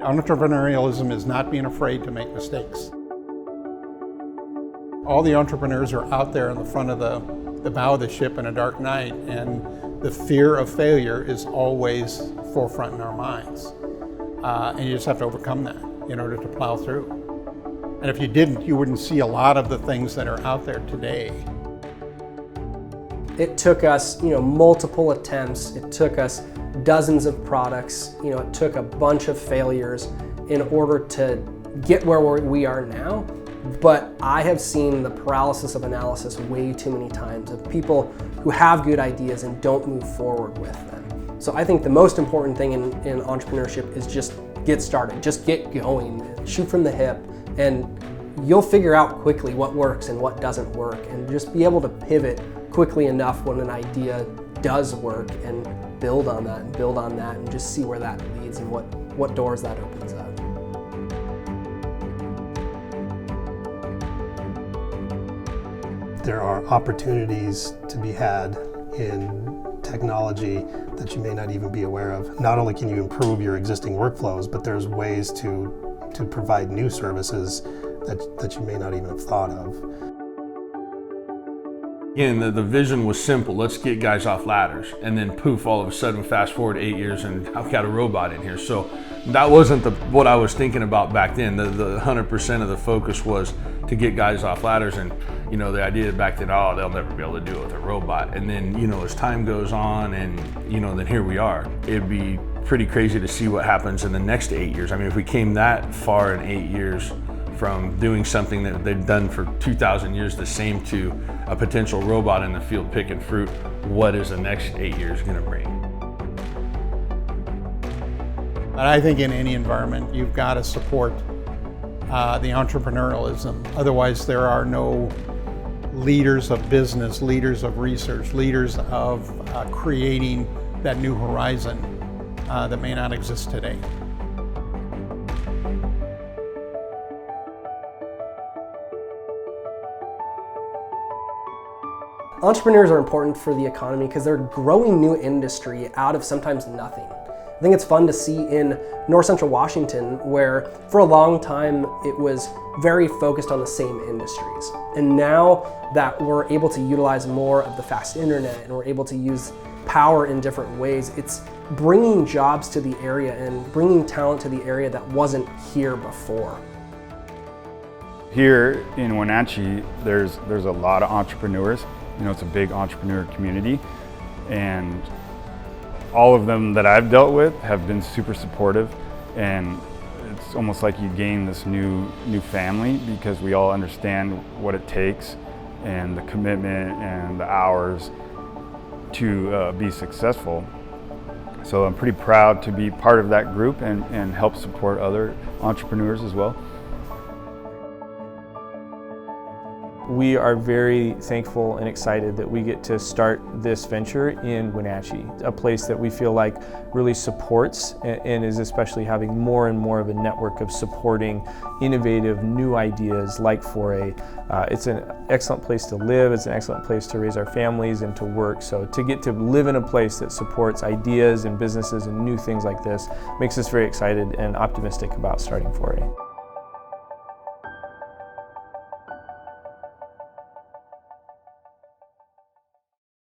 Entrepreneurialism is not being afraid to make mistakes. All the entrepreneurs are out there in the front of the bow of the ship in a dark night, and the fear of failure is always forefront in our minds. And you just have to overcome that in order to plow through. And if you didn't, you wouldn't see a lot of the things that are out there today. It took us, multiple attempts. It took us dozens of products. It took a bunch of failures in order to get where we are now. But I have seen the paralysis of analysis way too many times of people who have good ideas and don't move forward with them. So I think the most important thing in entrepreneurship is just get started, just get going, shoot from the hip, and you'll figure out quickly what works and what doesn't work, and just be able to pivot quickly enough when an idea does work and build on that and just see where that leads and what doors that opens up. There are opportunities to be had in technology that you may not even be aware of. Not only can you improve your existing workflows, but there's ways to provide new services that you may not even have thought of. Again, the vision was simple. Let's get guys off ladders. And then poof, all of a sudden, fast forward 8 years and I've got a robot in here. So that wasn't what I was thinking about back then. The 100% of the focus was to get guys off ladders. And the idea back then, they'll never be able to do it with a robot. And then, as time goes on and, then here we are. It'd be pretty crazy to see what happens in the next 8 years. I mean, if we came that far in 8 years from doing something that they've done for 2,000 years the same to a potential robot in the field picking fruit, what is the next 8 years going to bring? And I think in any environment, you've got to support the entrepreneurialism. Otherwise, there are no leaders of business, leaders of research, leaders of creating that new horizon that may not exist today. Entrepreneurs are important for the economy because they're growing new industry out of sometimes nothing. I think it's fun to see in North Central Washington where for a long time it was very focused on the same industries. And now that we're able to utilize more of the fast internet and we're able to use power in different ways, it's bringing jobs to the area and bringing talent to the area that wasn't here before. Here in Wenatchee, there's a lot of entrepreneurs. It's a big entrepreneur community, and all of them that I've dealt with have been super supportive, and it's almost like you gain this new family because we all understand what it takes and the commitment and the hours to be successful. So I'm pretty proud to be part of that group and help support other entrepreneurs as well. We are very thankful and excited that we get to start this venture in Wenatchee, a place that we feel like really supports and is especially having more and more of a network of supporting innovative new ideas like 4A. It's an excellent place to live, it's an excellent place to raise our families and to work. So to get to live in a place that supports ideas and businesses and new things like this makes us very excited and optimistic about starting 4A.